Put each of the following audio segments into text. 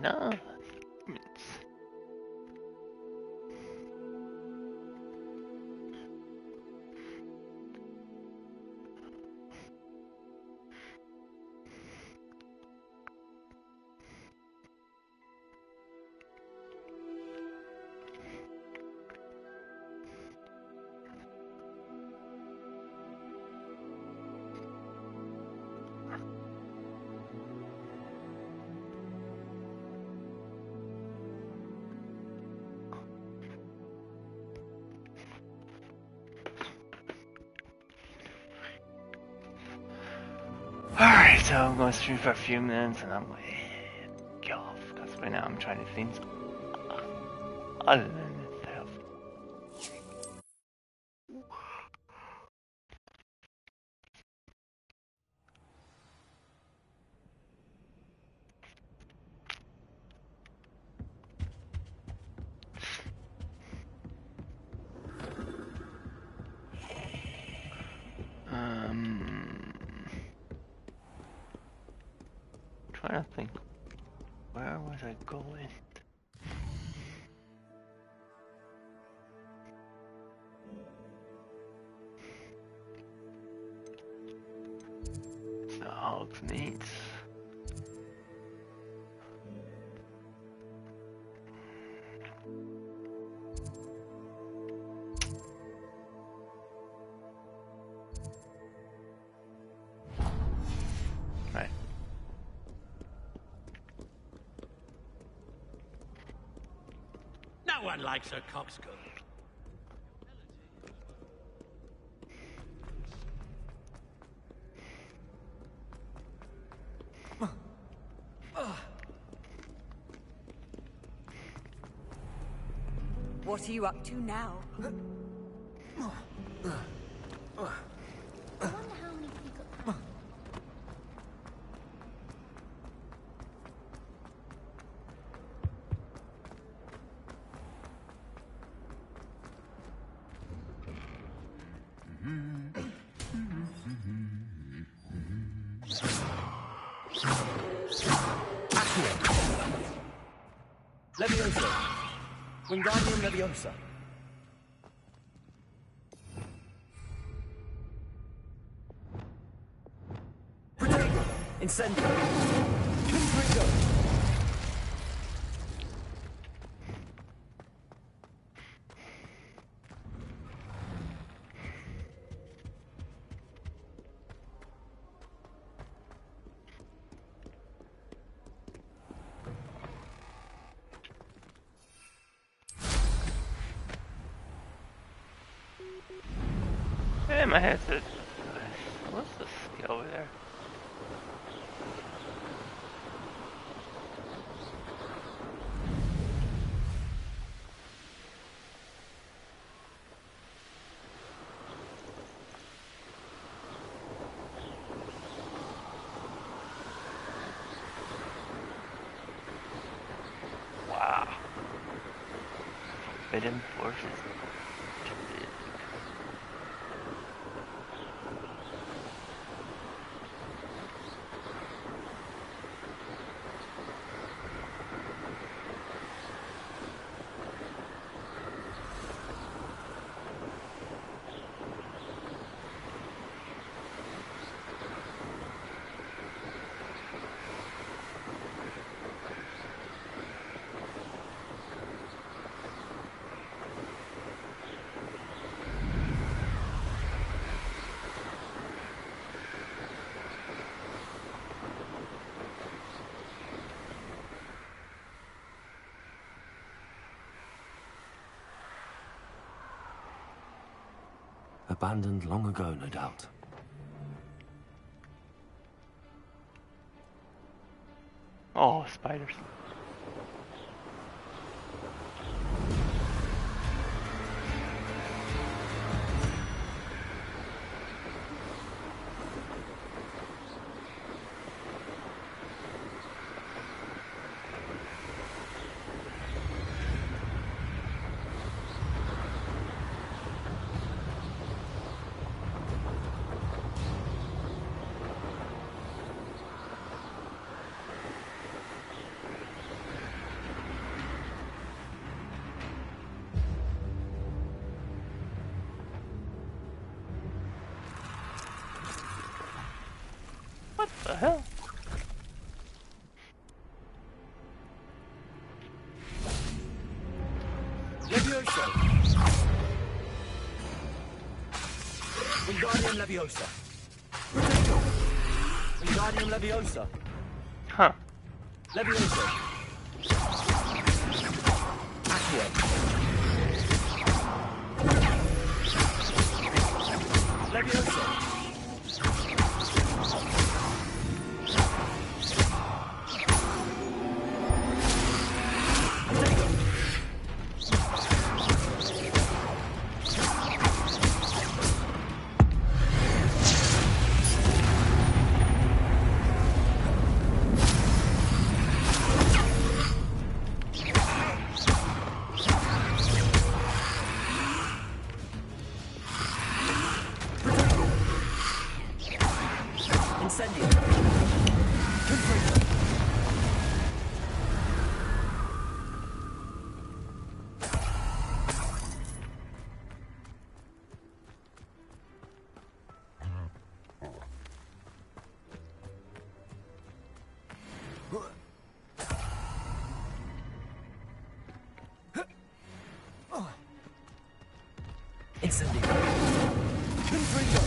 enough. Alright, so I'm going to stream for a few minutes and I'm going to get off because right now I'm trying to think other than itself. Trying to think, where was I going? It's the Hogs meats. Right. No one likes a coxcomb. What are you up to now? I wonder how many people... Leviosa! Wingardium Leviosa! Protego! Incendio! Confringo! Hey, my headset. What's this skill over there? Wow. Forbidden forces. Abandoned long ago, no doubt. Oh, spiders. The hell? Levioso. Wingardium Leviosa. Protego. Wingardium Leviosa. Huh. Levioso. Accio. Levioso. Incendio. Confringo.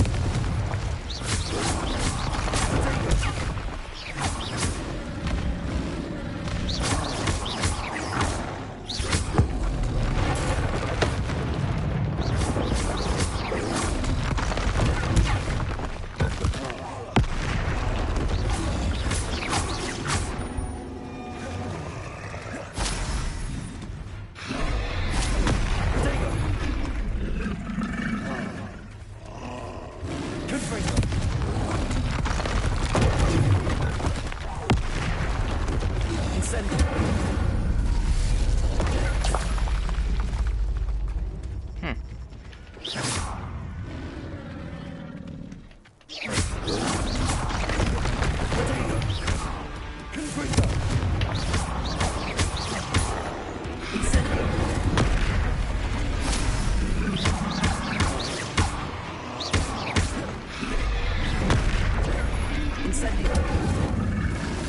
Incendio.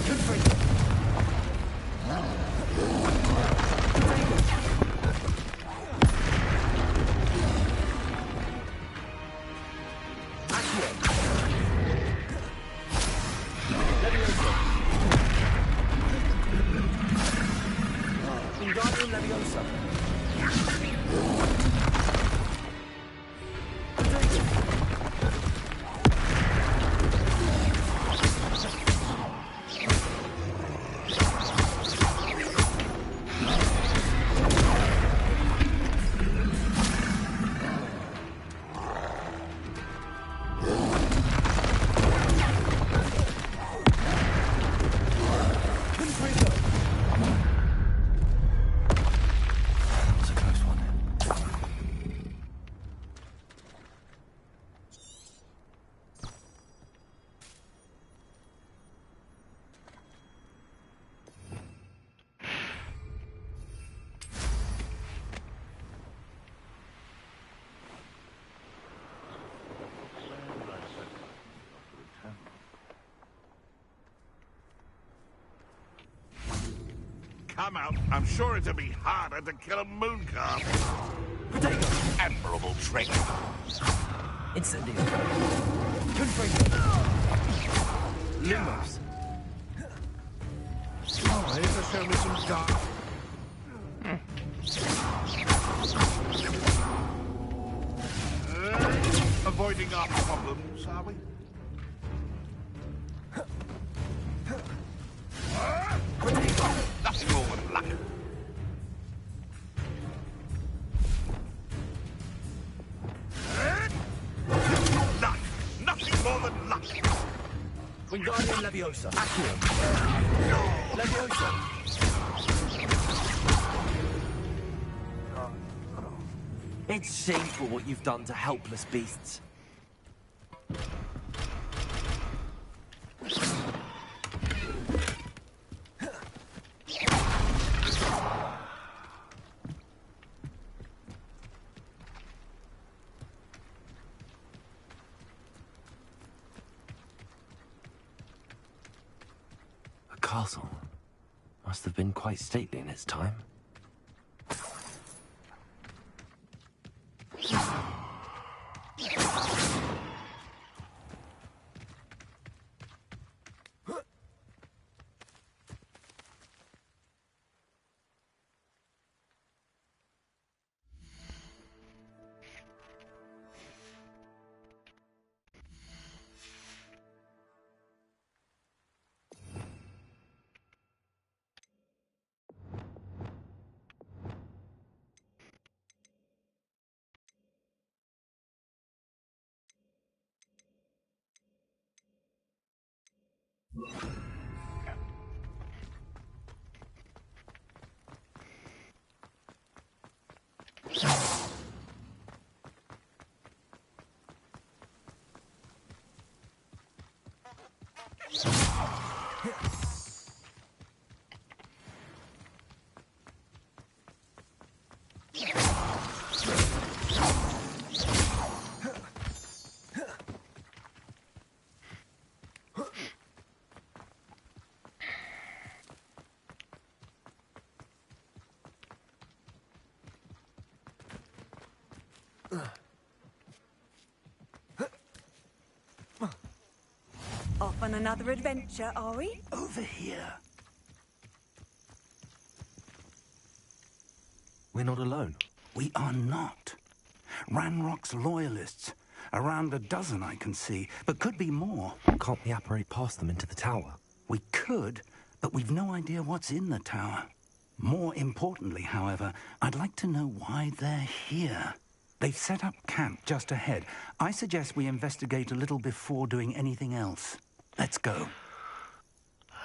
Confringo. Wingardium Leviosa. That's a close one. Come out. I'm sure it'll be harder to kill a moon calf. Protego. Admirable trick. Incendio. Confringo. Lumos. Oh, here's to show me some dark. Avoiding our problems, are we? Nothing more than luck. Luck. Nothing more than luck. Wingardium Leviosa. Accio. Leviosa. It's shameful what you've done to helpless beasts. Must have been quite stately in its time. Off on another adventure, are we? Over here. We're not alone. We are not. Ranrock's loyalists. Around a dozen I can see, but could be more. Can't we apparate past them into the tower? We could, but we've no idea what's in the tower. More importantly, however, I'd like to know why they're here. They've set up camp just ahead. I suggest we investigate a little before doing anything else. Let's go.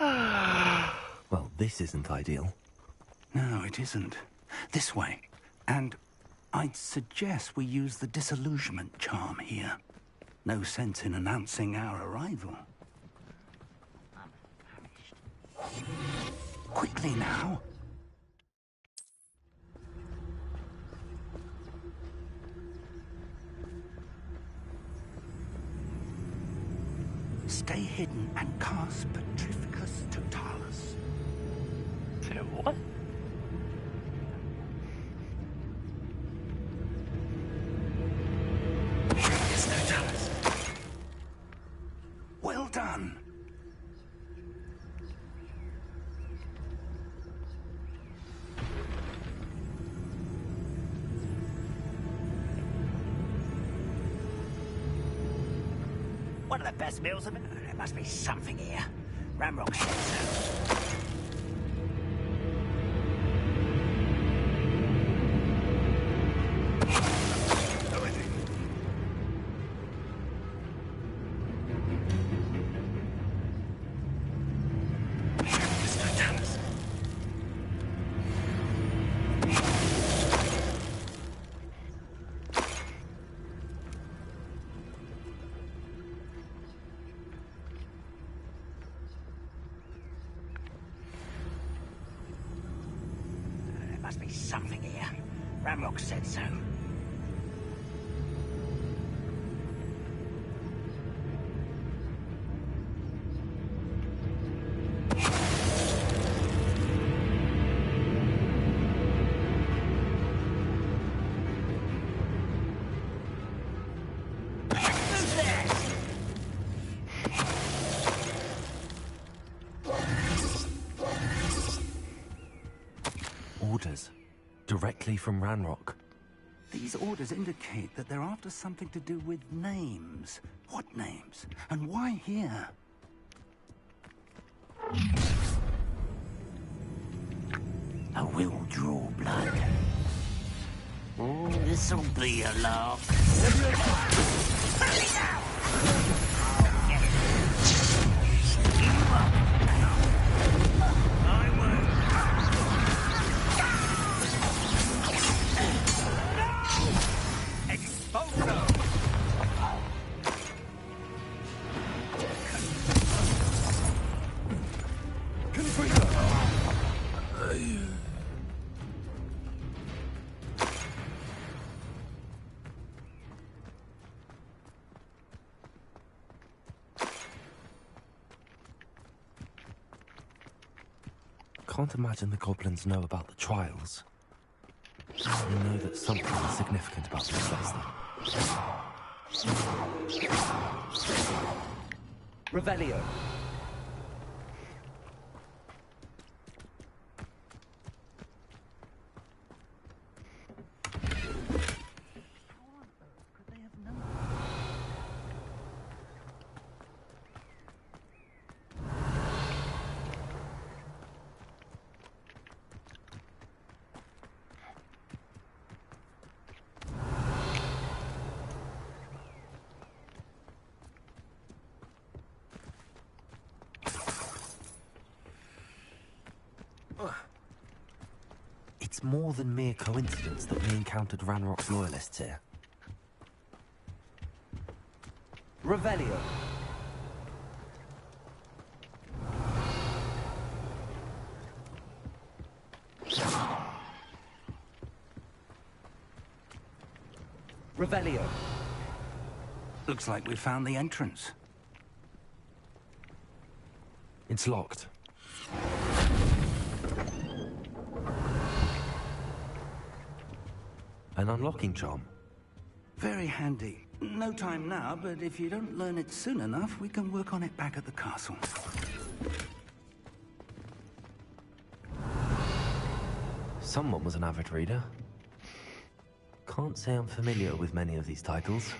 Well, this isn't ideal. No, it isn't. This way. And I'd suggest we use the disillusionment charm here. No sense in announcing our arrival. Quickly now. Stay hidden and cast Petrificus Totalis. Say what? Petrificus Totalis. Well done. One of the best meals of it. There must be something here. Ramrock said so. Must be something here. Ramrock said so. Who's there? Orders. Directly from Ranrock. These orders indicate that they're after something to do with names. What names? And why here? I will draw blood. Oh, this'll be a laugh. Hurry now! I'll get it. You up. I won't. Exposure! can't imagine the goblins know about the trials. They know that something is significant about this place, though. Revelio. It's more than mere coincidence that we encountered Ranrock's loyalists here. Revelio. Revelio. Looks like we found the entrance. It's locked. An unlocking charm. Very handy. No time now, but if you don't learn it soon enough, we can work on it back at the castle. Someone was an avid reader. Can't say I'm familiar with many of these titles.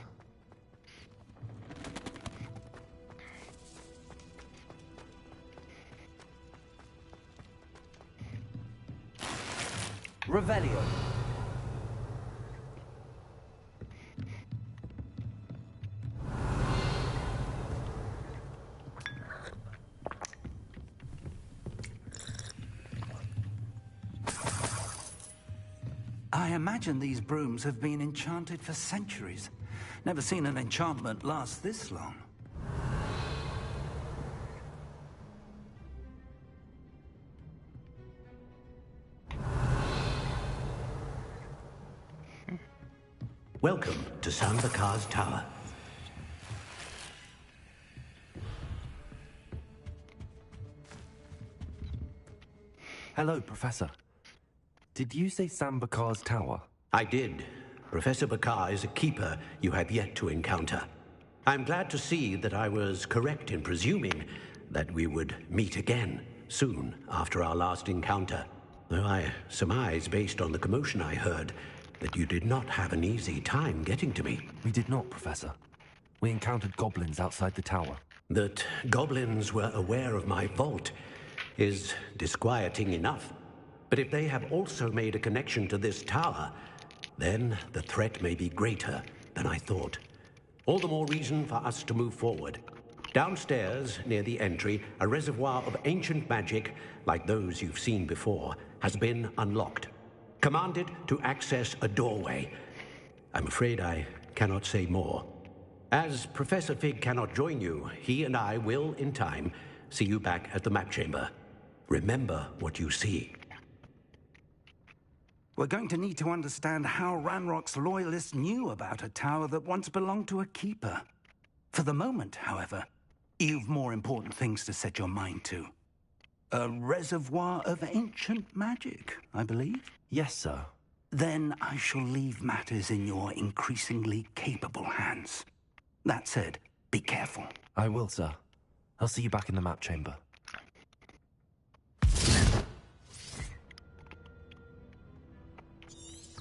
Revelio. I imagine these brooms have been enchanted for centuries. Never seen an enchantment last this long. Welcome to Sambakar's Tower. Hello, Professor. Did you say Sambakar's Tower? I did. Professor Bakar is a keeper you have yet to encounter. I'm glad to see that I was correct in presuming that we would meet again soon after our last encounter. Though I surmise, based on the commotion I heard, that you did not have an easy time getting to me. We did not, Professor. We encountered goblins outside the tower. That goblins were aware of my vault is disquieting enough. But if they have also made a connection to this tower, then the threat may be greater than I thought. All the more reason for us to move forward. Downstairs, near the entry, a reservoir of ancient magic, like those you've seen before, has been unlocked. Commanded to access a doorway. I'm afraid I cannot say more. As Professor Fig cannot join you, he and I will, in time, see you back at the map chamber. Remember what you see. We're going to need to understand how Ranrock's loyalists knew about a tower that once belonged to a keeper. For the moment, however, you've more important things to set your mind to. A reservoir of ancient magic, I believe? Yes, sir. Then I shall leave matters in your increasingly capable hands. That said, be careful. I will, sir. I'll see you back in the map chamber.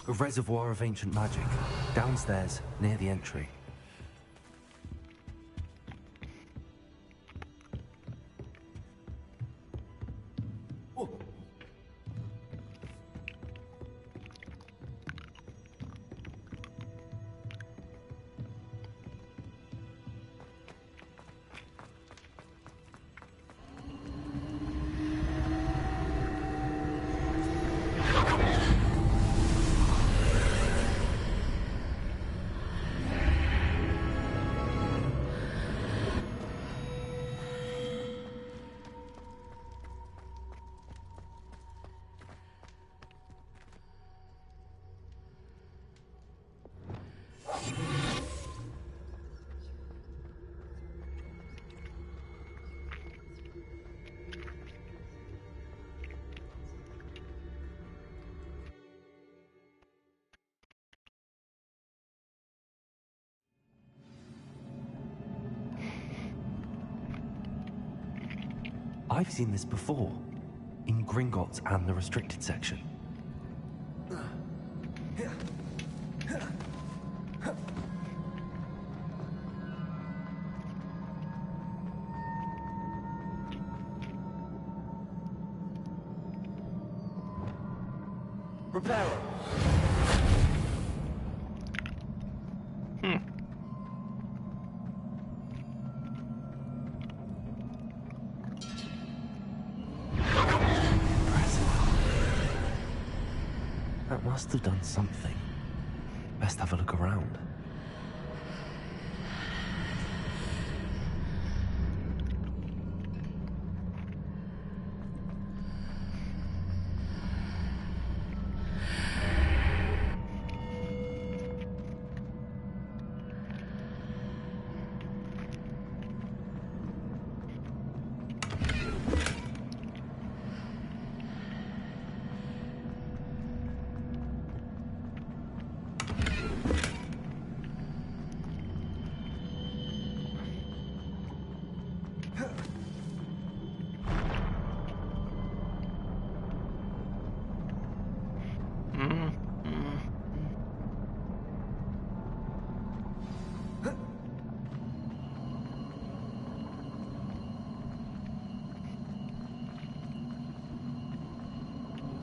A reservoir of ancient magic. Downstairs, near the entry. I've seen this before. In Gringotts and the restricted section. Reparo. That must have done something. Best have a look around.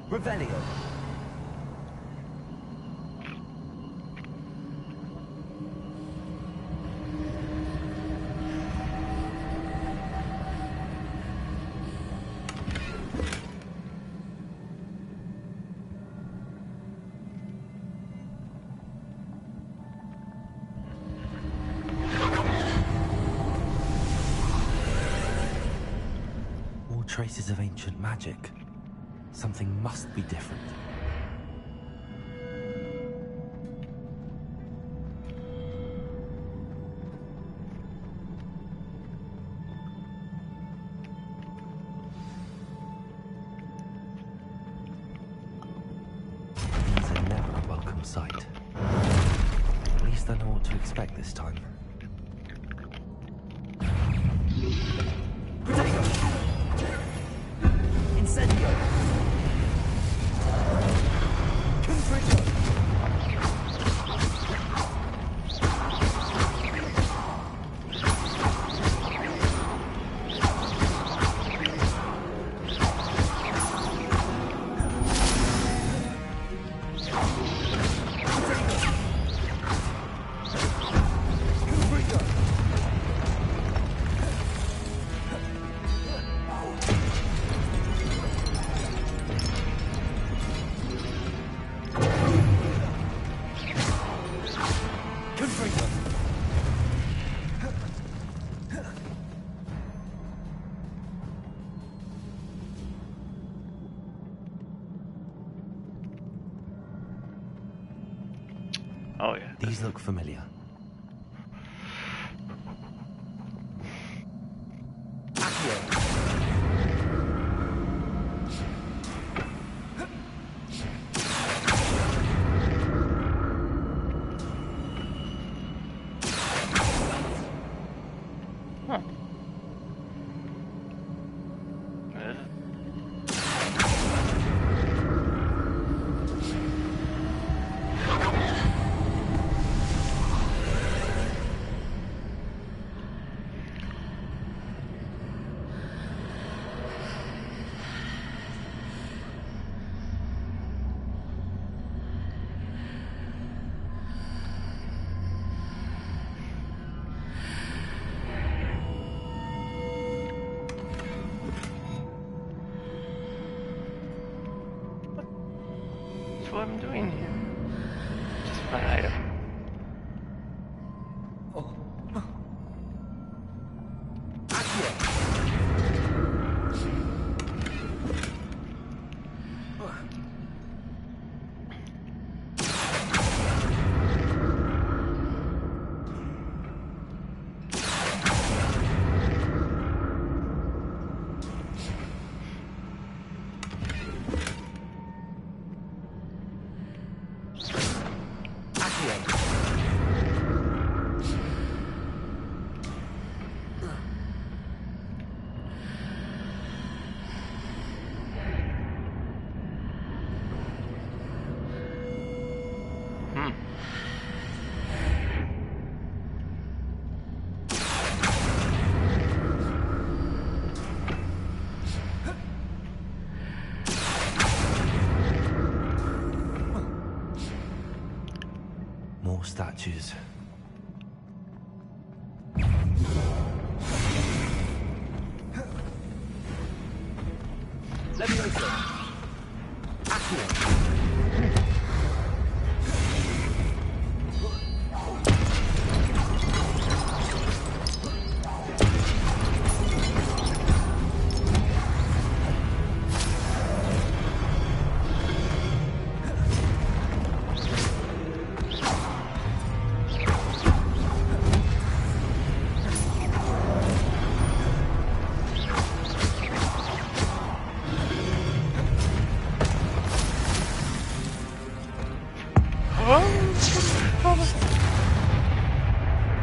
Revelio. More traces of ancient magic. Something must be different. These are never a welcome sight. At least I know what to expect this time. Protego. Incendio. Confrito. Oh yeah. These look familiar. Huh. That's what I'm doing here. Just my item. more statues. Leviosa. Accio.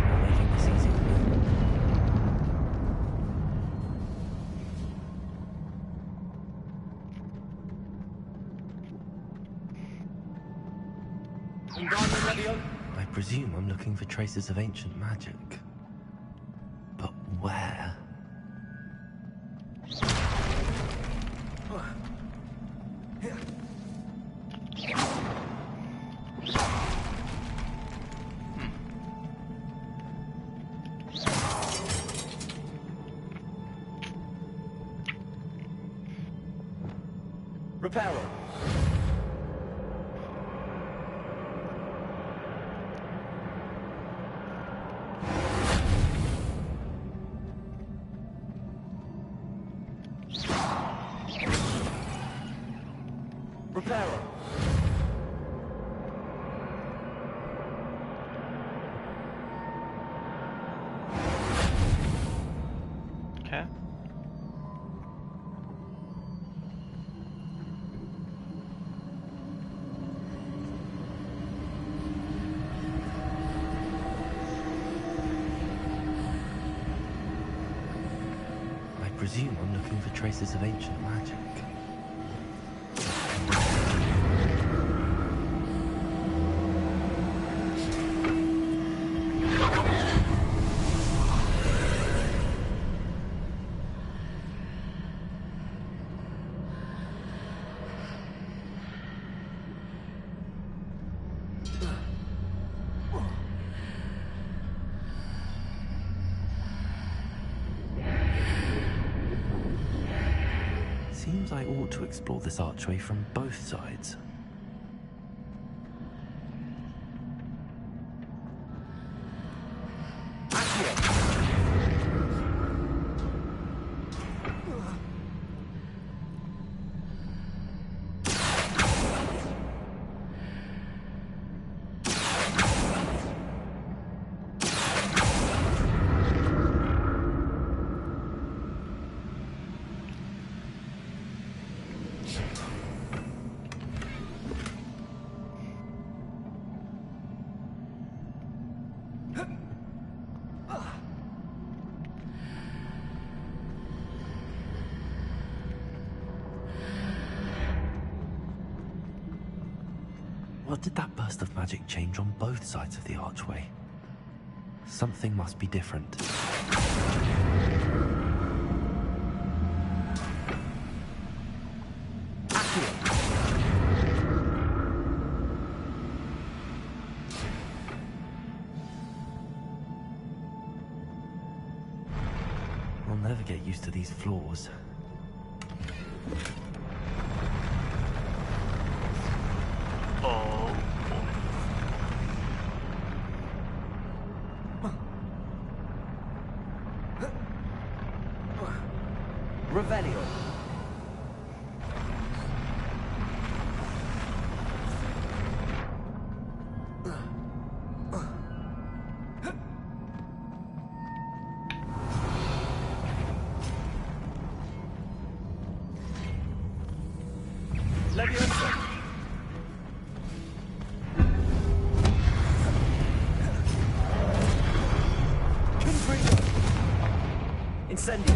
Not making this easy for me. I presume I'm looking for traces of ancient magic. But where? Reparo. Reparo. Okay. I presume I'm looking for traces of ancient magic. Seems I ought to explore this archway from both sides. What did that burst of magic change on both sides of the archway? Something must be different. I'll never get used to these floors. Oh. Revelio. Leviosa. Incendio.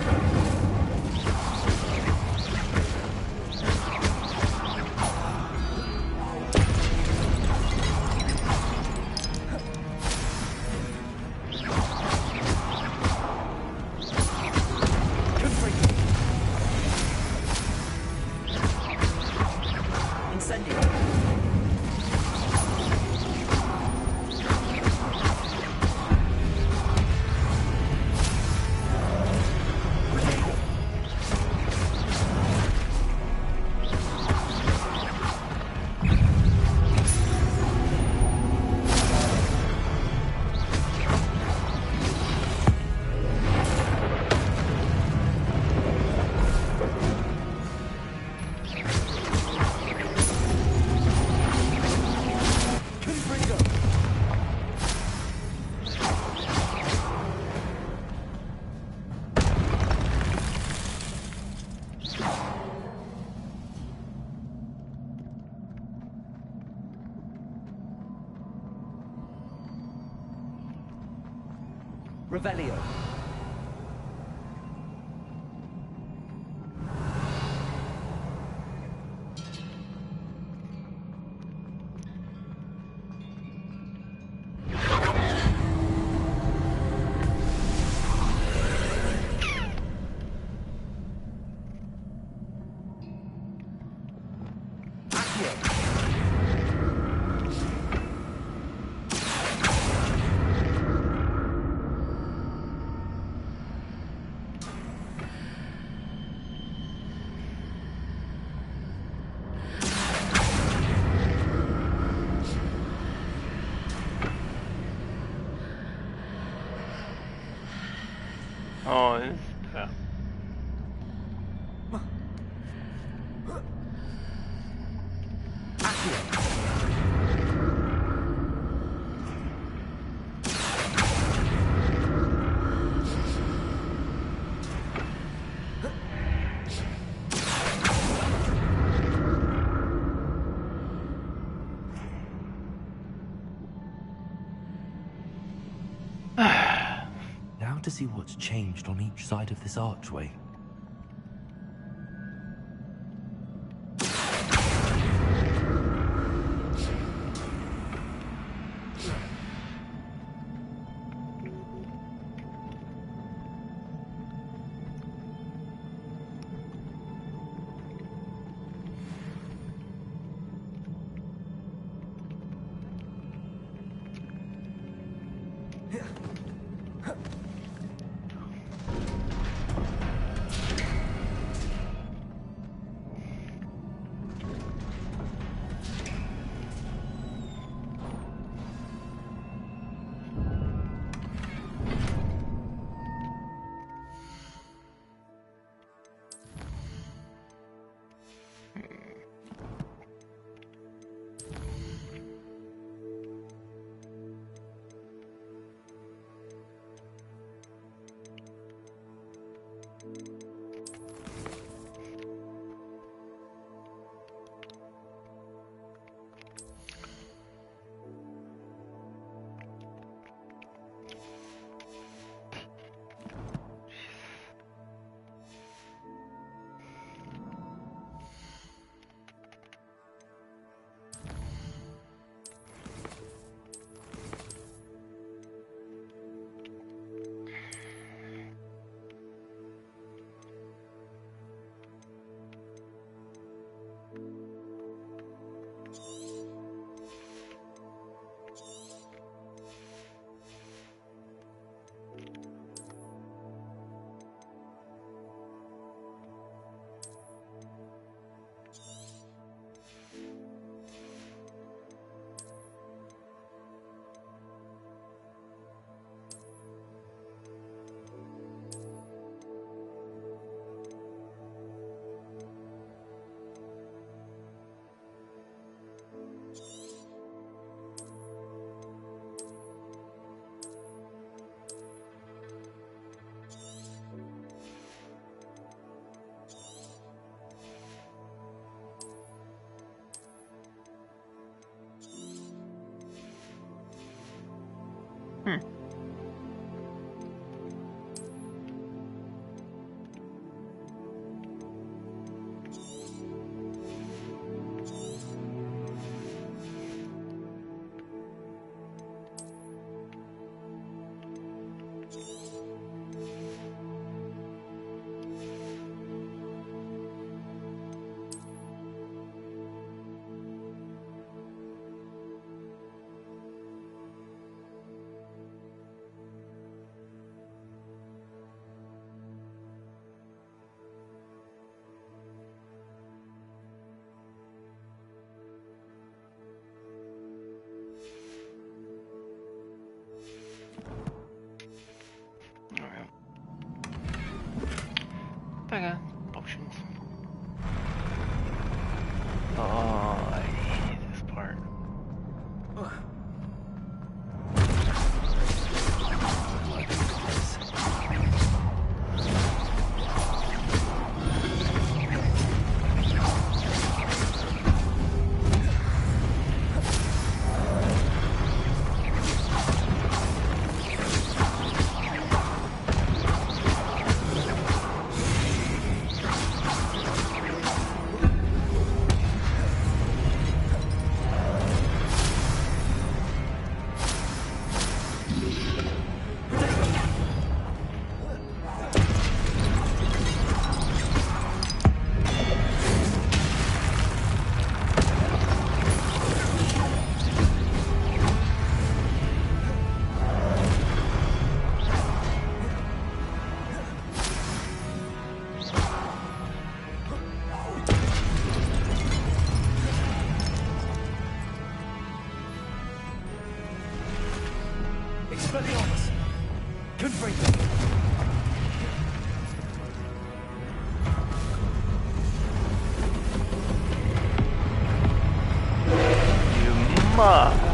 Incendio. Revelio. Oh, this is tough. Now to see what's changed on each side of this archway. Come on.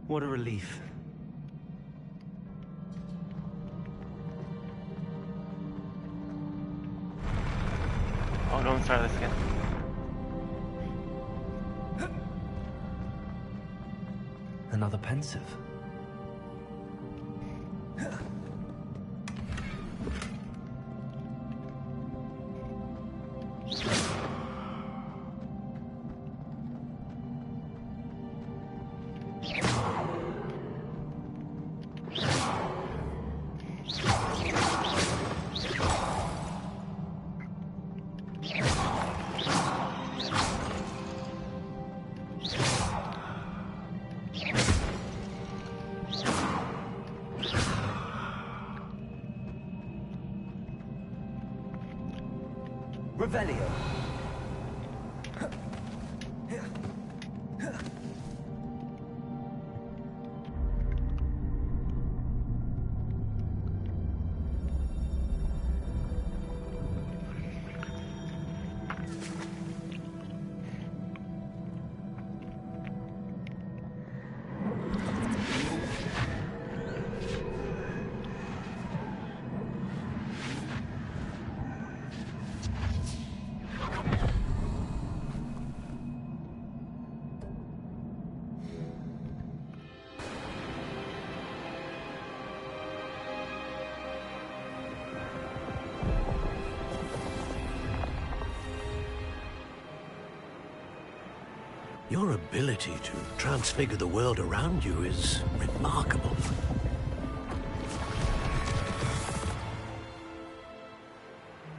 What a relief. Oh, don't start this again. Another pensive. Revelio. Your ability to transfigure the world around you is remarkable.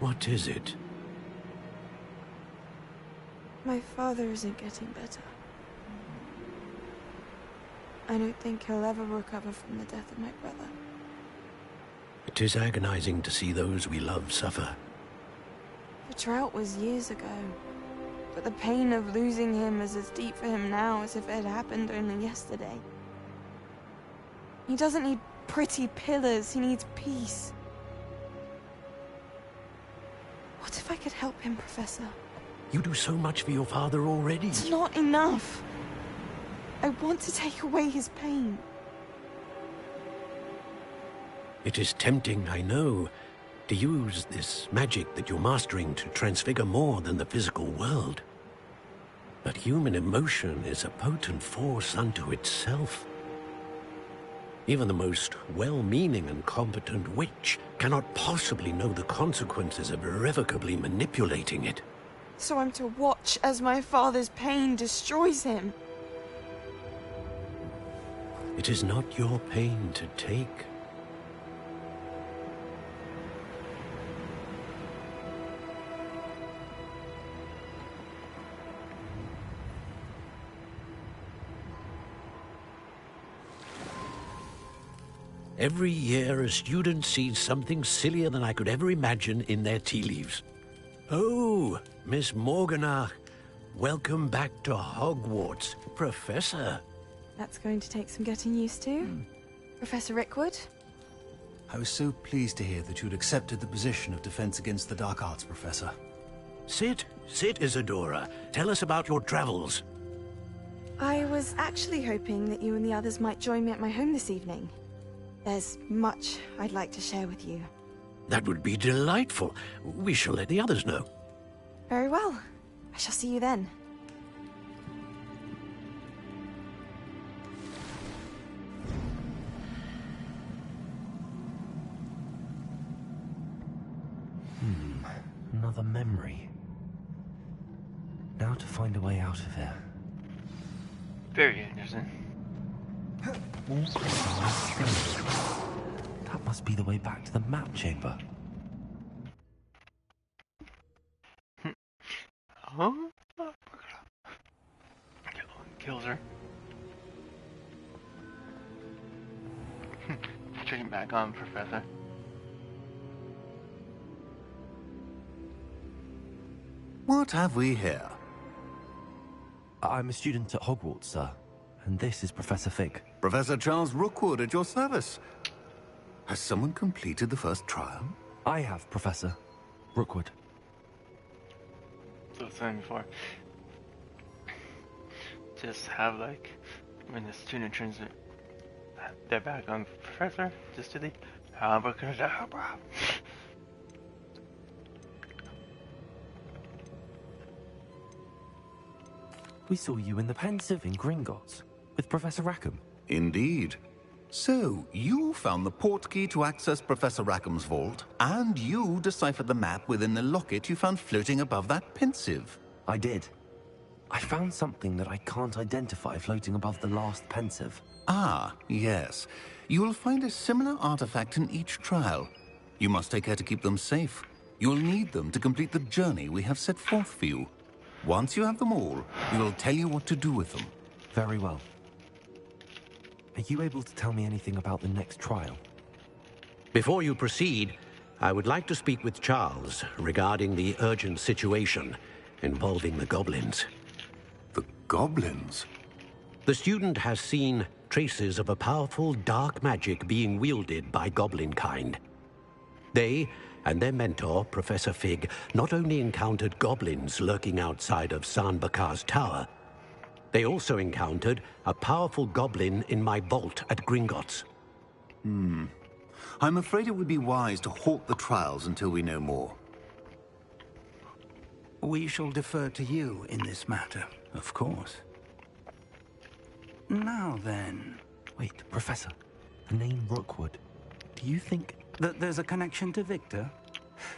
What is it? My father isn't getting better. I don't think he'll ever recover from the death of my brother. It is agonizing to see those we love suffer. The drought was years ago, but the pain of losing him is as deep for him now as if it had happened only yesterday. He doesn't need pretty pillars, he needs peace. What if I could help him, Professor? You do so much for your father already. It's not enough. I want to take away his pain. It is tempting, I know, to use this magic that you're mastering to transfigure more than the physical world. But human emotion is a potent force unto itself. Even the most well-meaning and competent witch cannot possibly know the consequences of irrevocably manipulating it. So I'm to watch as my father's pain destroys him. It is not your pain to take. Every year, a student sees something sillier than I could ever imagine in their tea leaves. Oh, Miss Morganach, welcome back to Hogwarts, Professor. That's going to take some getting used to. Professor Rickwood? I was so pleased to hear that you'd accepted the position of Defense Against the Dark Arts, Professor. Sit, Isadora. Tell us about your travels. I was actually hoping that you and the others might join me at my home this evening. There's much I'd like to share with you. That would be delightful. We shall let the others know. Very well. I shall see you then. Another memory. Now to find a way out of here. Very interesting. That must be the way back to the map chamber. Huh? Kills her. Turning back on, Professor. What have we here? I'm a student at Hogwarts, sir. And this is Professor Fig. Professor Charles Rookwood at your service. Has someone completed the first trial? I have, Professor Rookwood. So saying before. Just have like when the student turns their back on Professor, just do the abracadabra. We saw you in the Pensive in Gringotts with Professor Rackham. Indeed. So, you found the portkey to access Professor Rackham's vault, and you deciphered the map within the locket you found floating above that Pensive. I did. I found something that I can't identify floating above the last Pensive. Ah, yes. You will find a similar artifact in each trial. You must take care to keep them safe. You will need them to complete the journey we have set forth for you. Once you have them all, we will tell you what to do with them. Very well. Are you able to tell me anything about the next trial? Before you proceed, I would like to speak with Charles regarding the urgent situation involving the goblins. The goblins? The student has seen traces of a powerful dark magic being wielded by goblin kind. They and their mentor, Professor Fig, not only encountered goblins lurking outside of San Bakar's tower, they also encountered a powerful goblin in my vault at Gringotts. I'm afraid it would be wise to halt the trials until we know more. We shall defer to you in this matter, of course. Now then... Wait, Professor. The name Rookwood. Do you think... that there's a connection to Victor?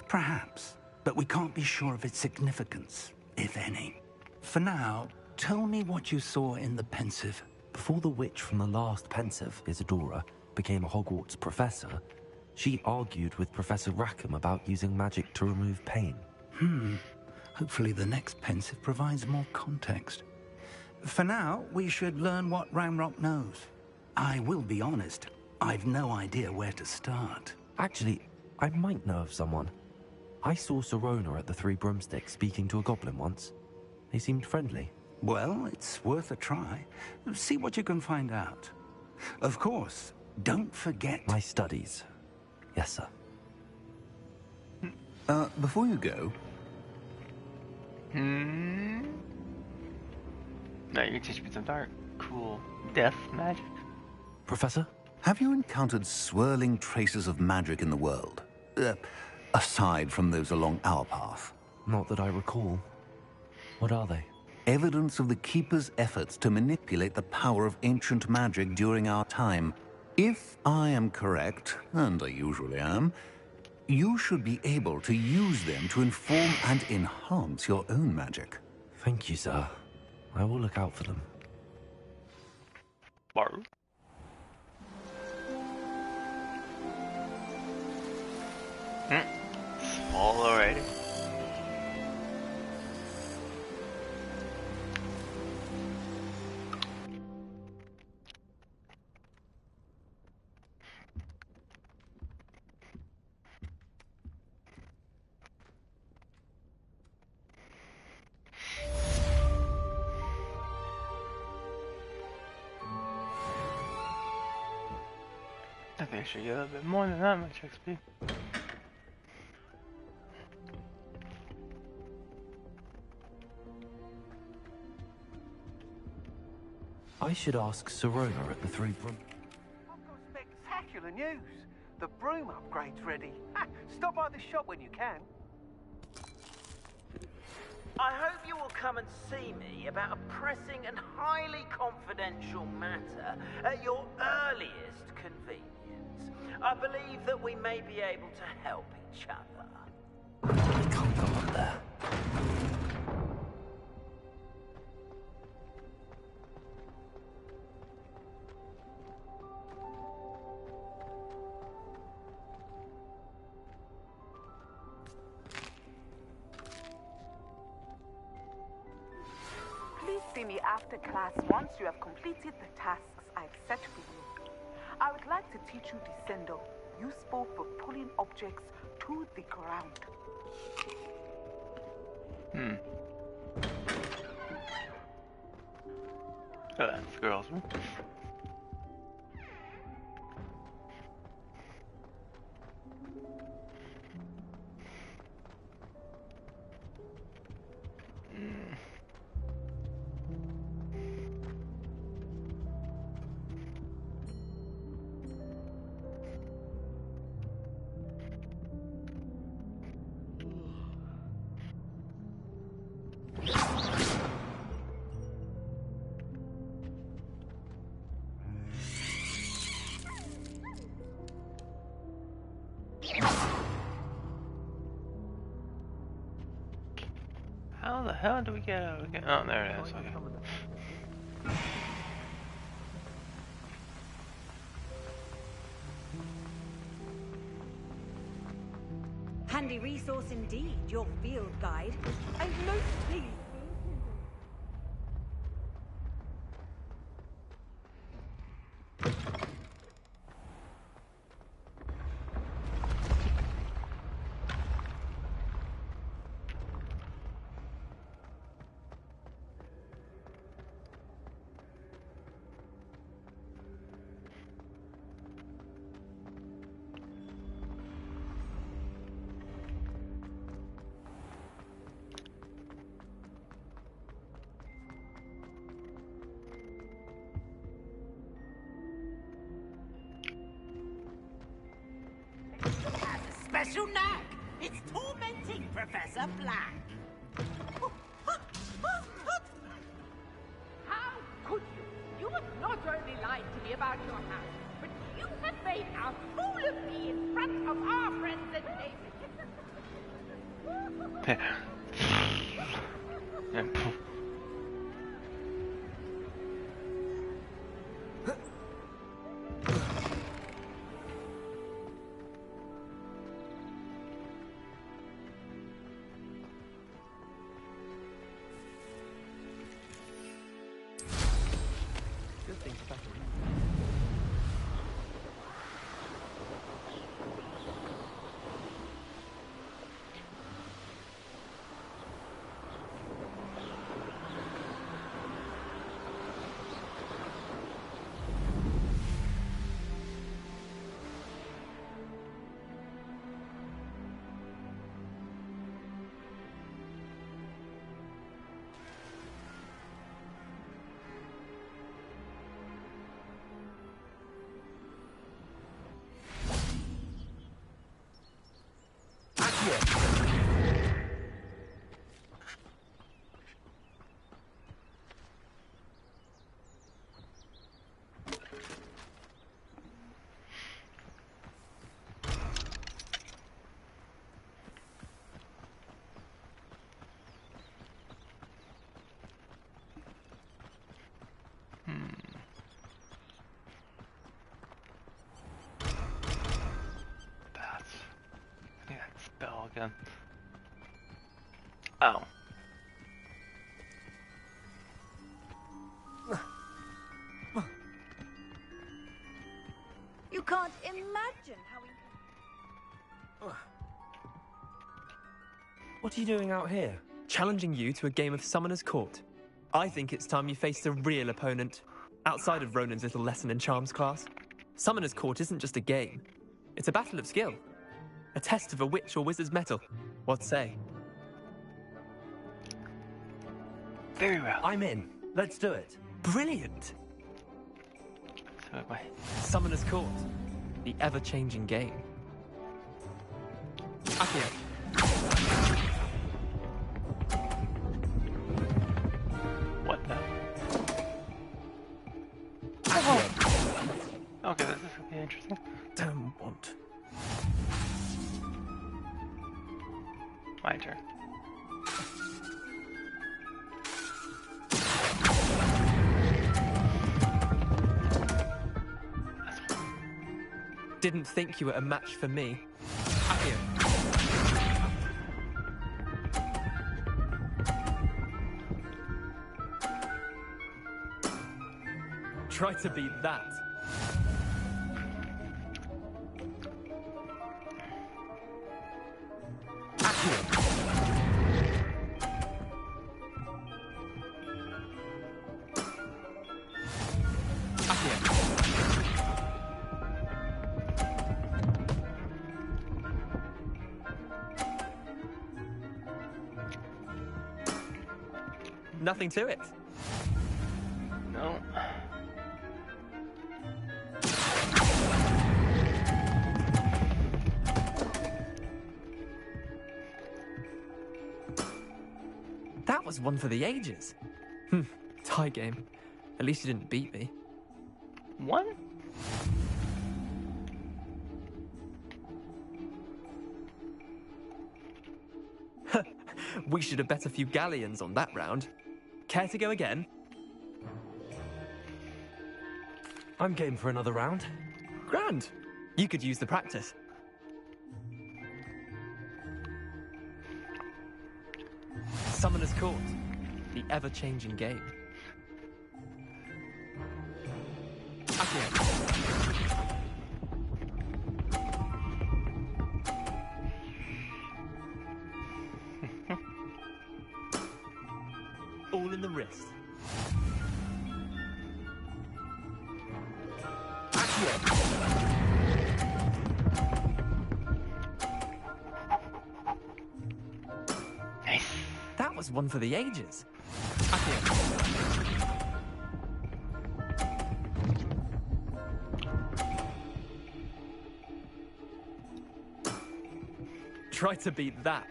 Perhaps, but we can't be sure of its significance, if any. For now, tell me what you saw in the Pensive. Before the witch from the last Pensive, Isadora, became a Hogwarts professor, she argued with Professor Rackham about using magic to remove pain. Hopefully the next Pensive provides more context. For now, we should learn what Ramrock knows. I will be honest, I've no idea where to start. Actually, I might know of someone. I saw Serona at the Three Broomsticks speaking to a goblin once. They seemed friendly. Well, it's worth a try. See what you can find out. Of course, don't forget... My studies. Yes, sir. Before you go... Now you can teach me some dark, cool death magic. Professor? Have you encountered swirling traces of magic in the world? Aside from those along our path? Not that I recall. What are they? Evidence of the Keeper's efforts to manipulate the power of ancient magic during our time. If I am correct, and I usually am, you should be able to use them to inform and enhance your own magic. Thank you, sir. I will look out for them. Barb. Small already. I think I should get a little bit more than that much XP. I should ask Sirona at the Three Broom. I've got spectacular news. The broom upgrade's ready. Ha, stop by the shop when you can. I hope you will come and see me about a pressing and highly confidential matter at your earliest convenience. I believe that we may be able to help each other. I can't go up there. Please see me after class once you have completed the tasks I've set for you. I would like to teach you Descendo, useful for pulling objects to the ground. Oh, that's girls. How the hell do we get out again? Oh, there it is. Okay. Handy resource indeed, your field guide. I'm most pleased. Special knack! It's tormenting Professor Black! How could you? You have not only lied to me about your house, but you have made a fool of me in front of our friends and neighbors. And poof. shotgun. Oh. You can't imagine how we... What are you doing out here? Challenging you to a game of Summoner's Court. I think it's time you faced a real opponent, outside of Ronan's little lesson in charms class. Summoner's Court isn't just a game. It's a battle of skill. A test of a witch or wizard's mettle. What say? Very well. I'm in. Let's do it. Brilliant. So wait. Summoner's Court. The ever-changing game. Akio. What the? Okay, this is gonna be interesting. Don't want. My turn. Didn't think you were a match for me. Akio. Try to beat that. Akio. Nothing to it. No. That was one for the ages. Tie game. At least you didn't beat me. One? We should have bet a few galleons on that round. Care to go again? I'm game for another round. Grand. You could use the practice. Summoner's Court. The ever-changing game. Akio. All in the wrist. Nice. That was one for the ages. Akio. Try to beat that.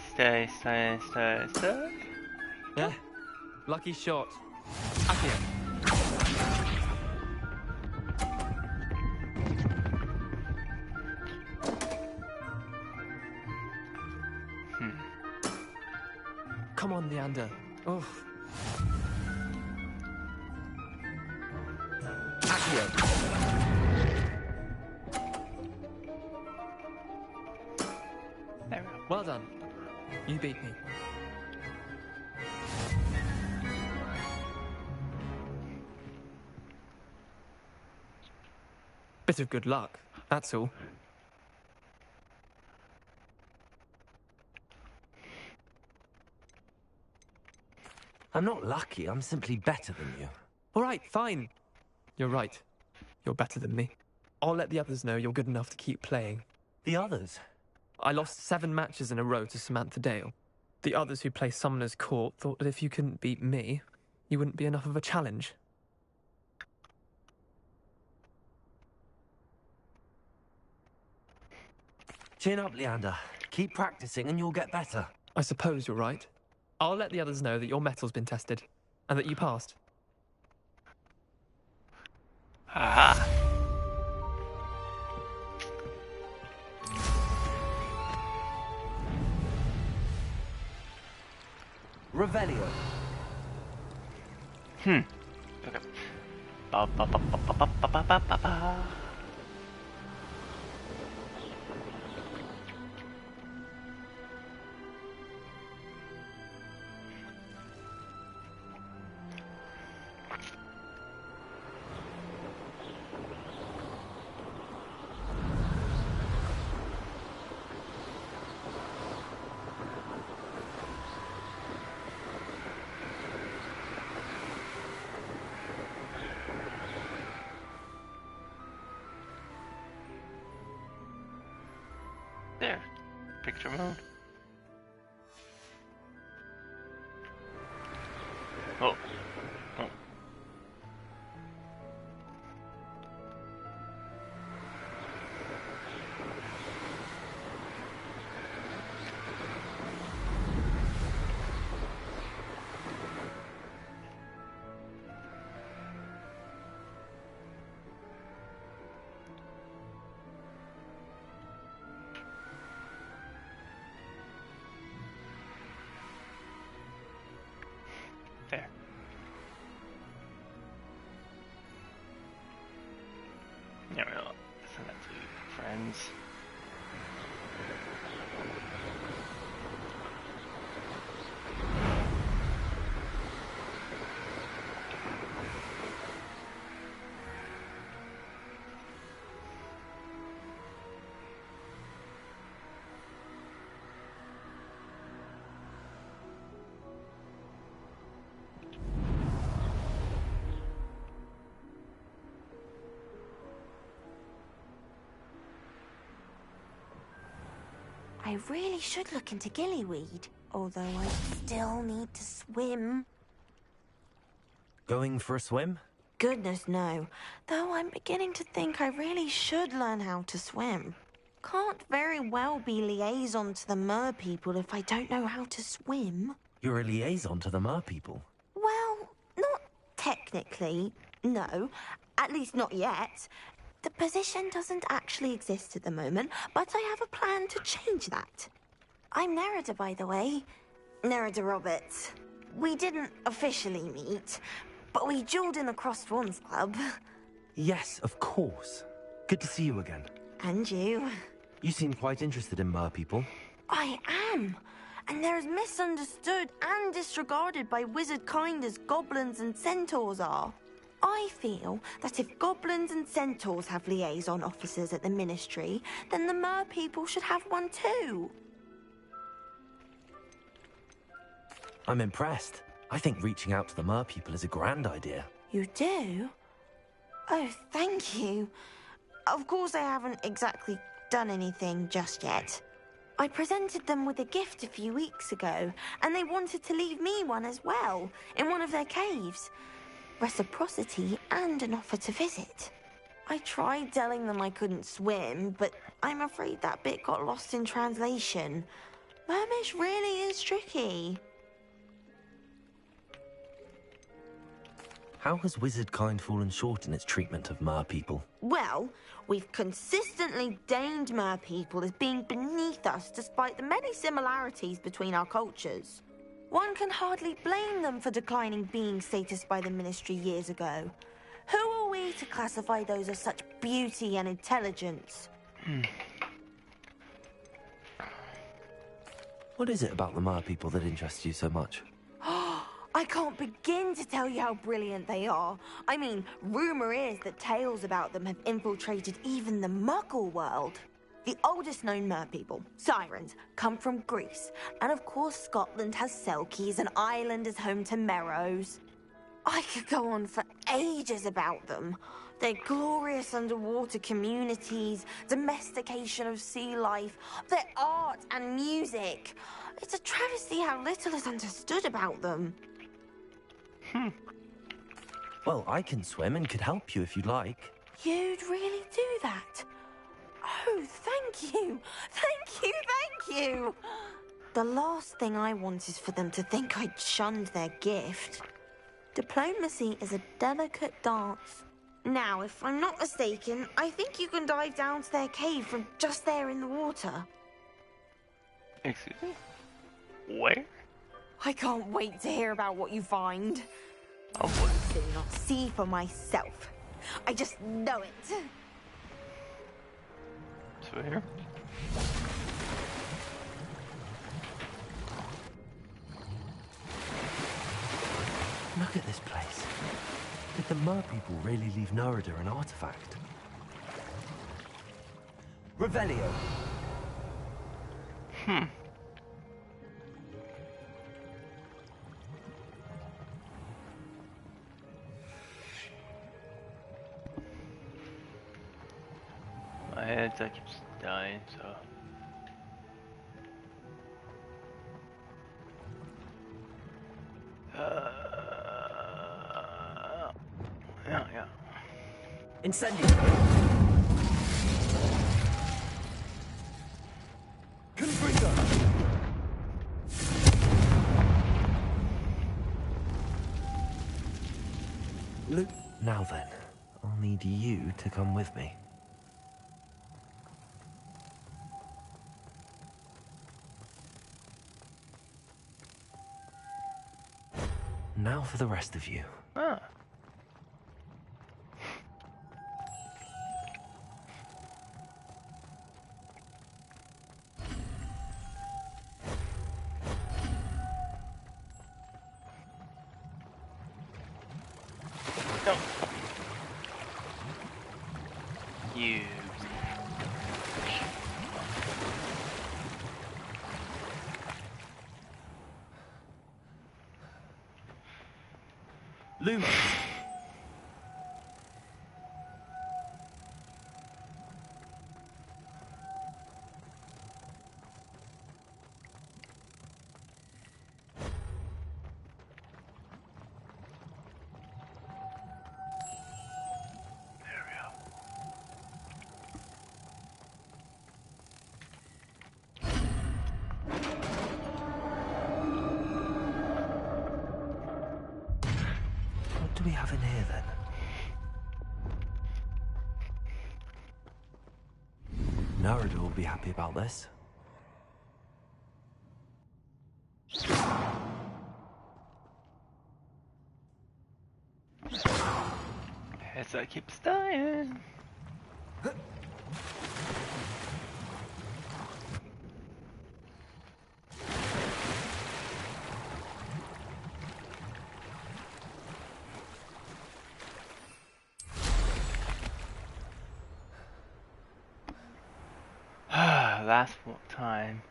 Stay. Yeah. Lucky shot. Akio. Come on, Leander. Oh. Akio. Well done. You beat me. Bit of good luck, that's all. I'm not lucky, I'm simply better than you. All right, fine. You're right. You're better than me. I'll let the others know you're good enough to keep playing. The others? I lost 7 matches in a row to Samantha Dale. The others who play Summoner's Court thought that if you couldn't beat me, you wouldn't be enough of a challenge. Chin up, Leander. Keep practicing and you'll get better. I suppose you're right. I'll let the others know that your metal's been tested, and that you passed. Aha! Revelio. Okay. Ba, ba, ba, ba, ba, ba, ba, ba, ba, ba. There. Picture mode. Oh. Oh. There. There we go. Send that to friends. I really should look into gillyweed, although I still need to swim. Going for a swim? Goodness, no. Though I'm beginning to think I really should learn how to swim. Can't very well be liaison to the mer people if I don't know how to swim. You're a liaison to the mer people. Well, not technically, no. At least not yet. The position doesn't actually exist at the moment, but I have a plan to change that. I'm Nerida, by the way. Nerida Roberts. We didn't officially meet, but we duelled in the Crossed Swans Club. Yes, of course. Good to see you again. And you. You seem quite interested in mer people. I am. And they're as misunderstood and disregarded by wizard kind as goblins and centaurs are. I feel that if goblins and centaurs have liaison officers at the Ministry, then the mer people should have one too. I'm impressed. I think reaching out to the mer people is a grand idea. You do? Oh, thank you. Of course I haven't exactly done anything just yet. I presented them with a gift a few weeks ago, and they wanted to leave me one as well, in one of their caves. Reciprocity and an offer to visit. I tried telling them I couldn't swim, but I'm afraid that bit got lost in translation. Mermish really is tricky. How has wizard kind fallen short in its treatment of mer people? Well, we've consistently deigned mer people as being beneath us despite the many similarities between our cultures. One can hardly blame them for declining being status by the Ministry years ago. Who are we to classify those of such beauty and intelligence? What is it about the mer people that interests you so much? I can't begin to tell you how brilliant they are. I mean, rumour is that tales about them have infiltrated even the Muggle world. The oldest known mer people, sirens, come from Greece. And of course Scotland has Selkies and Ireland is home to Merrows. I could go on for ages about them. Their glorious underwater communities, domestication of sea life, their art and music. It's a travesty how little is understood about them. Well, I can swim and could help you if you'd like. You'd really do that? Oh, thank you! Thank you, thank you! The last thing I want is for them to think I'd shunned their gift. Diplomacy is a delicate dance. Now, if I'm not mistaken, I think you can dive down to their cave from just there in the water. Excuse me? Where? I can't wait to hear about what you find. Oh boy. Soon I'll see for myself. I just know it. So here. Look at this place. Did the Mer people really leave Nerida an artifact? Revelio. My head keeps dying, so. Yeah. Incendio. Confringo. Luke. Now then, I'll need you to come with me. Now for the rest of you. Ah. No. You. Lumos. What do we have in here then? Nerida will be happy about this. As I keeps dying. Last time.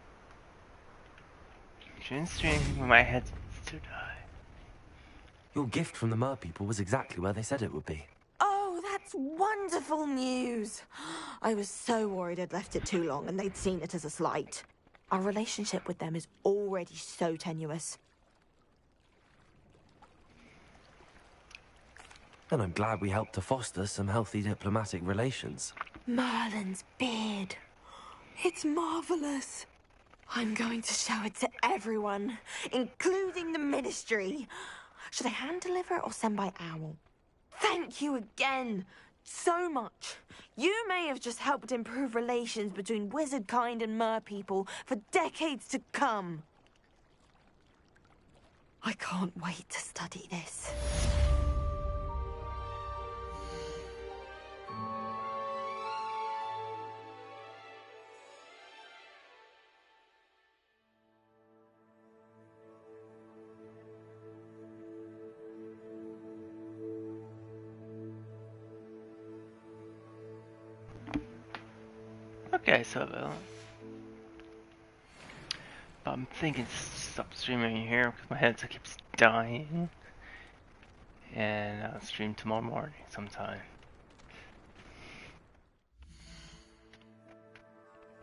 Shouldn't stream when my head to die. Your gift from the Mer people was exactly where they said it would be. Oh, that's wonderful news. I was so worried I'd left it too long and they'd seen it as a slight. Our relationship with them is already so tenuous. And I'm glad we helped to foster some healthy diplomatic relations. Merlin's beard. It's marvelous. I'm going to show it to everyone, including the Ministry. Should I hand deliver it or send by owl? Thank you again so much. You may have just helped improve relations between wizard kind and mer people for decades to come. I can't wait to study this. Okay, so but I'm thinking to stop streaming here because my head keeps dying, and I'll stream tomorrow morning sometime.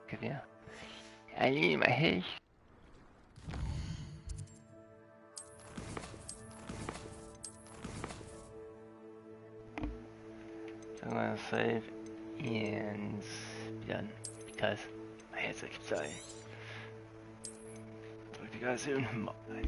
Cause yeah, I need my head. So I'm gonna save and be done because my headset keeps dying. Talk to you guys soon. Bye.